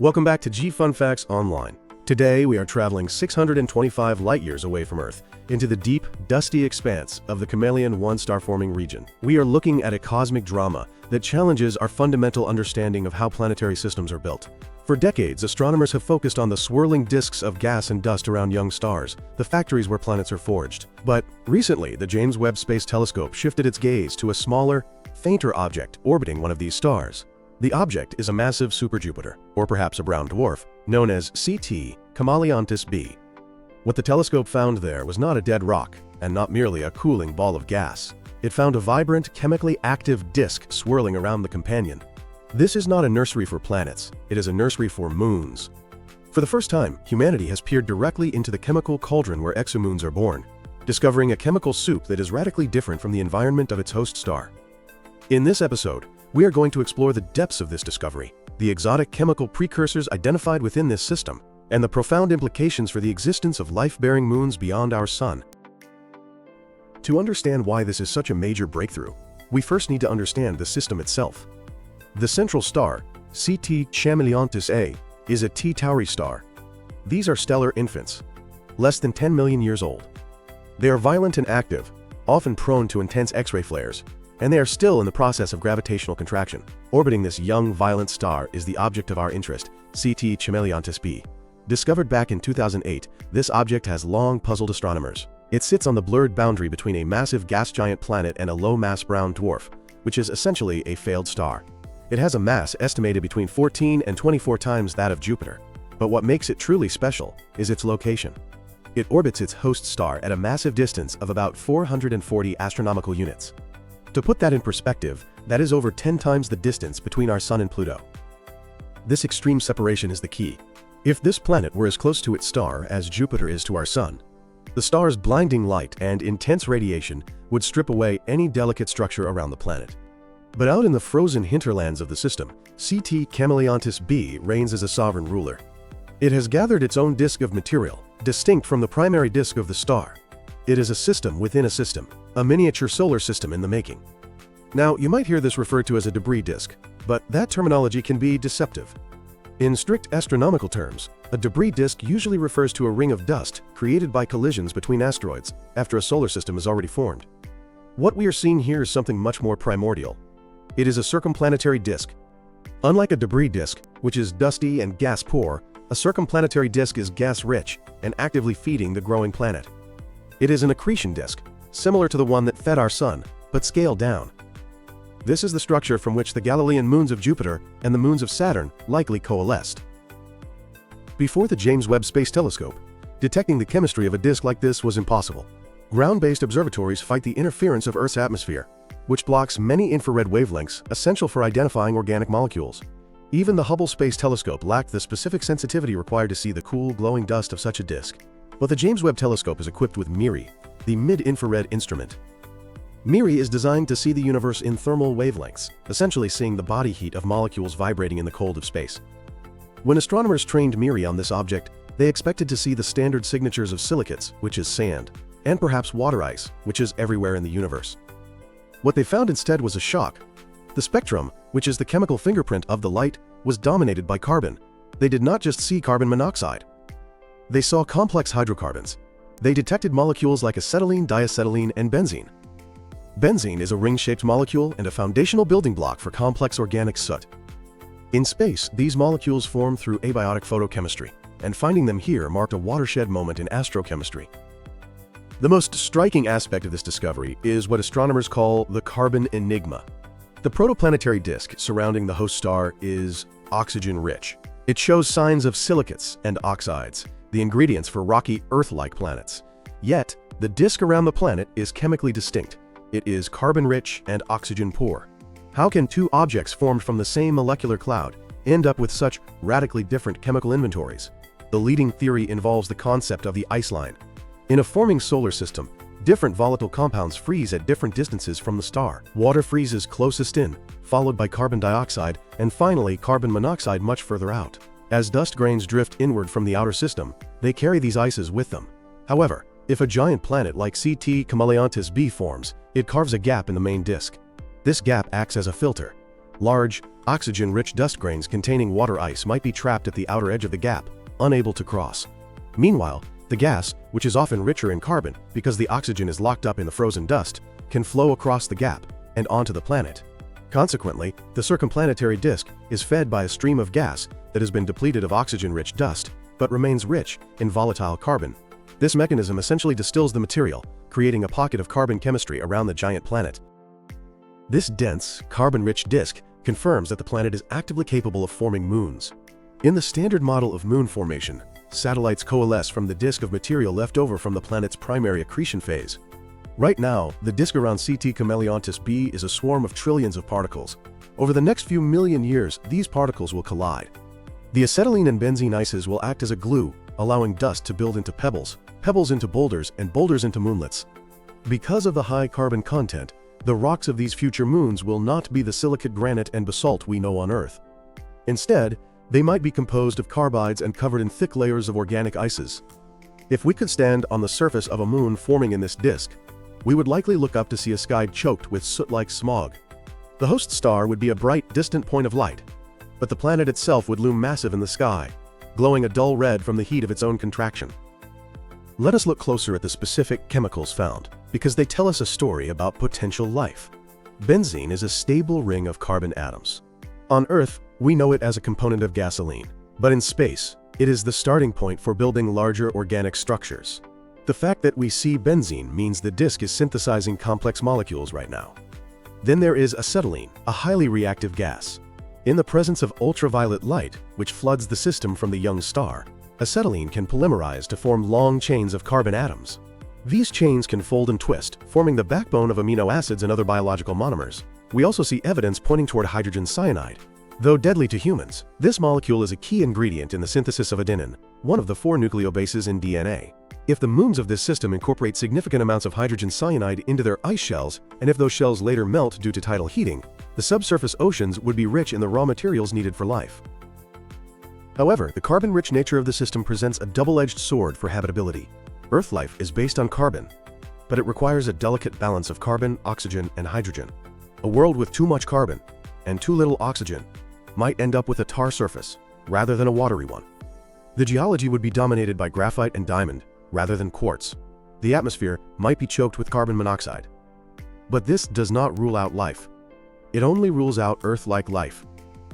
Welcome back to G Fun Facts Online. Today we are traveling 625 light-years away from Earth into the deep, dusty expanse of the Chamaeleon-1 star-forming region. We are looking at a cosmic drama that challenges our fundamental understanding of how planetary systems are built. For decades, astronomers have focused on the swirling disks of gas and dust around young stars, the factories where planets are forged. But recently, the James Webb Space Telescope shifted its gaze to a smaller, fainter object orbiting one of these stars. The object is a massive superjupiter, or perhaps a brown dwarf, known as CT Chamaeleontis b. What the telescope found there was not a dead rock, and not merely a cooling ball of gas. It found a vibrant, chemically active disk swirling around the companion. This is not a nursery for planets, it is a nursery for moons. For the first time, humanity has peered directly into the chemical cauldron where exomoons are born, discovering a chemical soup that is radically different from the environment of its host star. In this episode, we are going to explore the depths of this discovery, the exotic chemical precursors identified within this system, and the profound implications for the existence of life-bearing moons beyond our Sun. To understand why this is such a major breakthrough, we first need to understand the system itself. The central star, CT Chamaeleontis A, is a T Tauri star. These are stellar infants, less than 10 million years old. They are violent and active, often prone to intense X-ray flares, and they are still in the process of gravitational contraction. Orbiting this young, violent star is the object of our interest, CT Chamaeleontis b. Discovered back in 2008, this object has long puzzled astronomers. It sits on the blurred boundary between a massive gas giant planet and a low-mass brown dwarf, which is essentially a failed star. It has a mass estimated between 14 and 24 times that of Jupiter. But what makes it truly special is its location. It orbits its host star at a massive distance of about 440 astronomical units. To put that in perspective, that is over 10 times the distance between our Sun and Pluto. This extreme separation is the key. If this planet were as close to its star as Jupiter is to our Sun, the star's blinding light and intense radiation would strip away any delicate structure around the planet. But out in the frozen hinterlands of the system, CT Chamaeleontis b reigns as a sovereign ruler. It has gathered its own disk of material, distinct from the primary disk of the star. It is a system within a system, a miniature solar system in the making. Now, you might hear this referred to as a debris disk, but that terminology can be deceptive. In strict astronomical terms, a debris disk usually refers to a ring of dust created by collisions between asteroids after a solar system is already formed. What we are seeing here is something much more primordial. It is a circumplanetary disk. Unlike a debris disk, which is dusty and gas-poor, a circumplanetary disk is gas-rich and actively feeding the growing planet. It is an accretion disk, similar to the one that fed our Sun, but scaled down. This is the structure from which the Galilean moons of Jupiter and the moons of Saturn likely coalesced. Before the James Webb Space Telescope, detecting the chemistry of a disk like this was impossible. Ground-based observatories fight the interference of Earth's atmosphere, which blocks many infrared wavelengths essential for identifying organic molecules. Even the Hubble Space Telescope lacked the specific sensitivity required to see the cool, glowing dust of such a disk. But the James Webb Telescope is equipped with MIRI, the mid-infrared instrument. MIRI is designed to see the universe in thermal wavelengths, essentially seeing the body heat of molecules vibrating in the cold of space. When astronomers trained MIRI on this object, they expected to see the standard signatures of silicates, which is sand, and perhaps water ice, which is everywhere in the universe. What they found instead was a shock. The spectrum, which is the chemical fingerprint of the light, was dominated by carbon. They did not just see carbon monoxide. They saw complex hydrocarbons. They detected molecules like acetylene, diacetylene, and benzene. Benzene is a ring-shaped molecule and a foundational building block for complex organic soot. In space, these molecules form through abiotic photochemistry, and finding them here marked a watershed moment in astrochemistry. The most striking aspect of this discovery is what astronomers call the carbon enigma. The protoplanetary disk surrounding the host star is oxygen-rich. It shows signs of silicates and oxides, the ingredients for rocky Earth-like planets. Yet, the disk around the planet is chemically distinct. It is carbon-rich and oxygen-poor. How can two objects formed from the same molecular cloud end up with such radically different chemical inventories? The leading theory involves the concept of the ice line. In a forming solar system, different volatile compounds freeze at different distances from the star. Water freezes closest in, followed by carbon dioxide, and finally carbon monoxide much further out. As dust grains drift inward from the outer system, they carry these ices with them. However, if a giant planet like CT Chamaeleontis b forms, it carves a gap in the main disk. This gap acts as a filter. Large, oxygen-rich dust grains containing water ice might be trapped at the outer edge of the gap, unable to cross. Meanwhile, the gas, which is often richer in carbon because the oxygen is locked up in the frozen dust, can flow across the gap and onto the planet. Consequently, the circumplanetary disk is fed by a stream of gas that has been depleted of oxygen-rich dust, but remains rich in volatile carbon. This mechanism essentially distills the material, creating a pocket of carbon chemistry around the giant planet. This dense, carbon-rich disk confirms that the planet is actively capable of forming moons. In the standard model of moon formation, satellites coalesce from the disk of material left over from the planet's primary accretion phase. Right now, the disk around CT Chamaeleontis b is a swarm of trillions of particles. Over the next few million years, these particles will collide. The acetylene and benzene ices will act as a glue, allowing dust to build into pebbles, pebbles into boulders, and boulders into moonlets. Because of the high carbon content, the rocks of these future moons will not be the silicate granite and basalt we know on Earth. Instead, they might be composed of carbides and covered in thick layers of organic ices. If we could stand on the surface of a moon forming in this disk, we would likely look up to see a sky choked with soot-like smog. The host star would be a bright, distant point of light, but the planet itself would loom massive in the sky, glowing a dull red from the heat of its own contraction. Let us look closer at the specific chemicals found, because they tell us a story about potential life. Benzene is a stable ring of carbon atoms. On Earth, we know it as a component of gasoline, but in space, it is the starting point for building larger organic structures. The fact that we see benzene means the disk is synthesizing complex molecules right now. Then there is acetylene, a highly reactive gas. In the presence of ultraviolet light, which floods the system from the young star, acetylene can polymerize to form long chains of carbon atoms. These chains can fold and twist, forming the backbone of amino acids and other biological monomers. We also see evidence pointing toward hydrogen cyanide. Though deadly to humans, this molecule is a key ingredient in the synthesis of adenine, one of the 4 nucleobases in DNA. If the moons of this system incorporate significant amounts of hydrogen cyanide into their ice shells, and if those shells later melt due to tidal heating, the subsurface oceans would be rich in the raw materials needed for life. However, the carbon-rich nature of the system presents a double-edged sword for habitability. Earth life is based on carbon, but it requires a delicate balance of carbon, oxygen, and hydrogen. A world with too much carbon and too little oxygen might end up with a tar surface, rather than a watery one. The geology would be dominated by graphite and diamond, rather than quartz. The atmosphere might be choked with carbon monoxide. But this does not rule out life. It only rules out Earth-like life.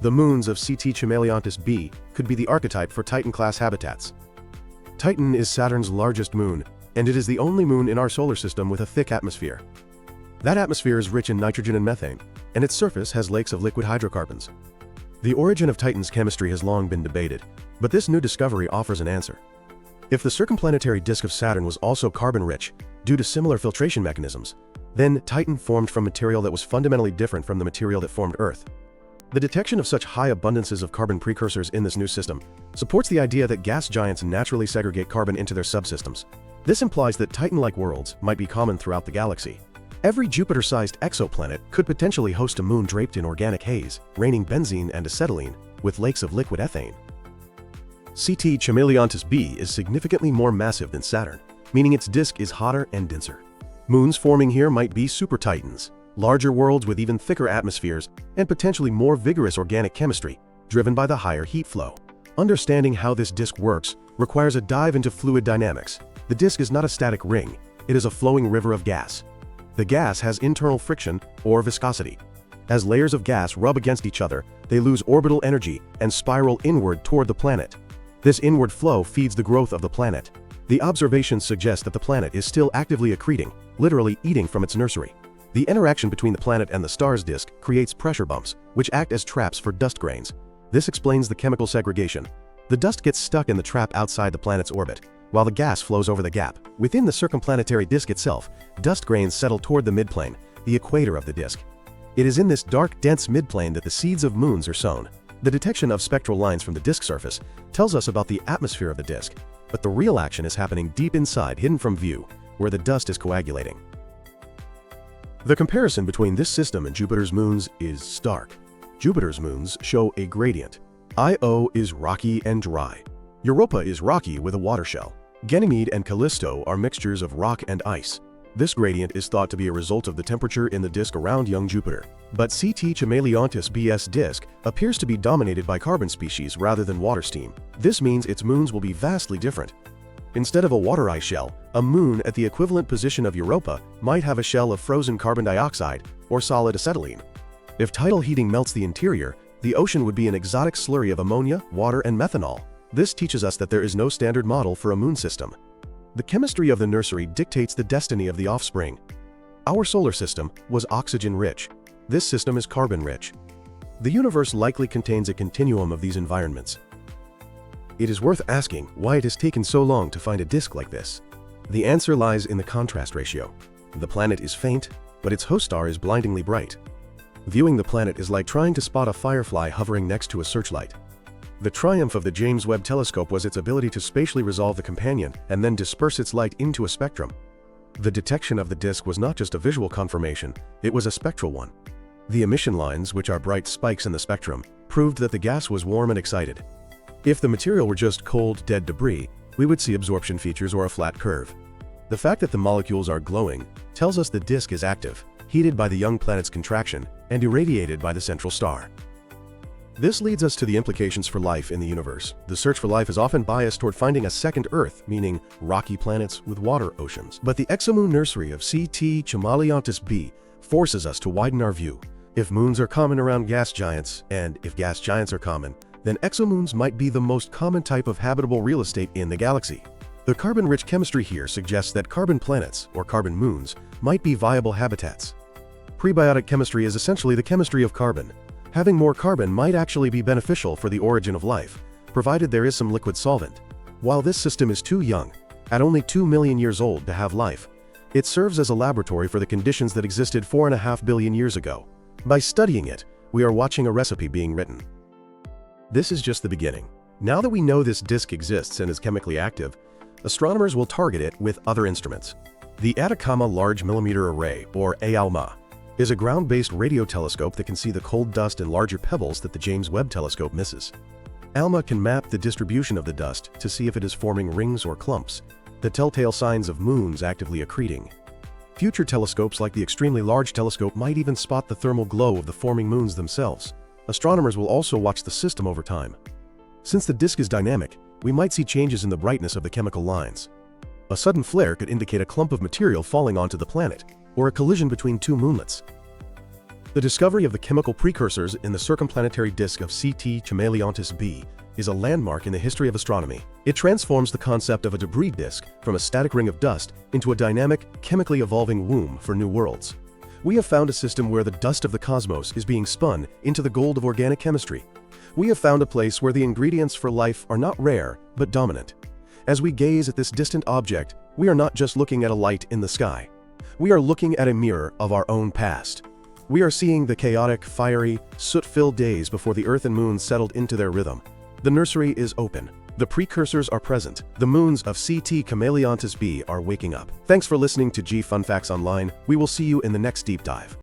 The moons of CT Chamaeleontis b could be the archetype for Titan-class habitats. Titan is Saturn's largest moon, and it is the only moon in our solar system with a thick atmosphere. That atmosphere is rich in nitrogen and methane, and its surface has lakes of liquid hydrocarbons. The origin of Titan's chemistry has long been debated, but this new discovery offers an answer. If the circumplanetary disk of Saturn was also carbon-rich, due to similar filtration mechanisms, then Titan formed from material that was fundamentally different from the material that formed Earth. The detection of such high abundances of carbon precursors in this new system supports the idea that gas giants naturally segregate carbon into their subsystems. This implies that Titan-like worlds might be common throughout the galaxy. Every Jupiter-sized exoplanet could potentially host a moon draped in organic haze, raining benzene and acetylene, with lakes of liquid ethane. CT Chamaeleontis b is significantly more massive than Saturn, meaning its disk is hotter and denser. Moons forming here might be super Titans, larger worlds with even thicker atmospheres and potentially more vigorous organic chemistry, driven by the higher heat flow. Understanding how this disk works requires a dive into fluid dynamics. The disk is not a static ring, it is a flowing river of gas. The gas has internal friction, or viscosity. As layers of gas rub against each other, they lose orbital energy and spiral inward toward the planet. This inward flow feeds the growth of the planet. The observations suggest that the planet is still actively accreting, literally eating from its nursery. The interaction between the planet and the star's disk creates pressure bumps, which act as traps for dust grains. This explains the chemical segregation. The dust gets stuck in the trap outside the planet's orbit, while the gas flows over the gap. Within the circumplanetary disk itself, dust grains settle toward the midplane, the equator of the disk. It is in this dark, dense midplane that the seeds of moons are sown. The detection of spectral lines from the disk surface tells us about the atmosphere of the disk, but the real action is happening deep inside, hidden from view, where the dust is coagulating. The comparison between this system and Jupiter's moons is stark. Jupiter's moons show a gradient. Io is rocky and dry. Europa is rocky with a water shell. Ganymede and Callisto are mixtures of rock and ice. This gradient is thought to be a result of the temperature in the disk around young Jupiter. But CT Chamaeleontis B's disk appears to be dominated by carbon species rather than water steam. This means its moons will be vastly different. Instead of a water ice shell, a moon at the equivalent position of Europa might have a shell of frozen carbon dioxide or solid acetylene. If tidal heating melts the interior, the ocean would be an exotic slurry of ammonia, water, and methanol. This teaches us that there is no standard model for a moon system. The chemistry of the Nursery dictates the destiny of the offspring. Our solar system was oxygen-rich. This system is carbon-rich. The universe likely contains a continuum of these environments. It is worth asking why it has taken so long to find a disk like this. The answer lies in the contrast ratio. The planet is faint, but its host star is blindingly bright. Viewing the planet is like trying to spot a firefly hovering next to a searchlight. The triumph of the James Webb Telescope was its ability to spatially resolve the companion and then disperse its light into a spectrum. The detection of the disk was not just a visual confirmation, it was a spectral one. The emission lines, which are bright spikes in the spectrum, proved that the gas was warm and excited. If the material were just cold, dead debris, we would see absorption features or a flat curve. The fact that the molecules are glowing tells us the disk is active, heated by the young planet's contraction, and irradiated by the central star. This leads us to the implications for life in the universe. The search for life is often biased toward finding a second Earth, meaning rocky planets with water oceans. But the Exomoon Nursery of CT Chamaeleontis b forces us to widen our view. If moons are common around gas giants, and if gas giants are common, then exomoons might be the most common type of habitable real estate in the galaxy. The carbon-rich chemistry here suggests that carbon planets, or carbon moons, might be viable habitats. Prebiotic chemistry is essentially the chemistry of carbon. Having more carbon might actually be beneficial for the origin of life, provided there is some liquid solvent. While this system is too young, at only 2 million years old to have life, it serves as a laboratory for the conditions that existed 4.5 billion years ago. By studying it, we are watching a recipe being written. This is just the beginning. Now that we know this disk exists and is chemically active, astronomers will target it with other instruments. The Atacama Large Millimeter Array, or ALMA, is a ground-based radio telescope that can see the cold dust and larger pebbles that the James Webb Telescope misses. ALMA can map the distribution of the dust to see if it is forming rings or clumps, the telltale signs of moons actively accreting. Future telescopes like the Extremely Large Telescope might even spot the thermal glow of the forming moons themselves. Astronomers will also watch the system over time. Since the disk is dynamic, we might see changes in the brightness of the chemical lines. A sudden flare could indicate a clump of material falling onto the planet, or a collision between two moonlets. The discovery of the chemical precursors in the circumplanetary disk of CT Chamaeleontis b is a landmark in the history of astronomy. It transforms the concept of a debris disk from a static ring of dust into a dynamic, chemically evolving womb for new worlds. We have found a system where the dust of the cosmos is being spun into the gold of organic chemistry. We have found a place where the ingredients for life are not rare, but dominant. As we gaze at this distant object, we are not just looking at a light in the sky. We are looking at a mirror of our own past. We are seeing the chaotic, fiery, soot-filled days before the Earth and Moon settled into their rhythm. The Nursery is open. The precursors are present. The moons of CT Chamaeleontis b are waking up. Thanks for listening to G Fun Facts Online. We will see you in the next deep dive.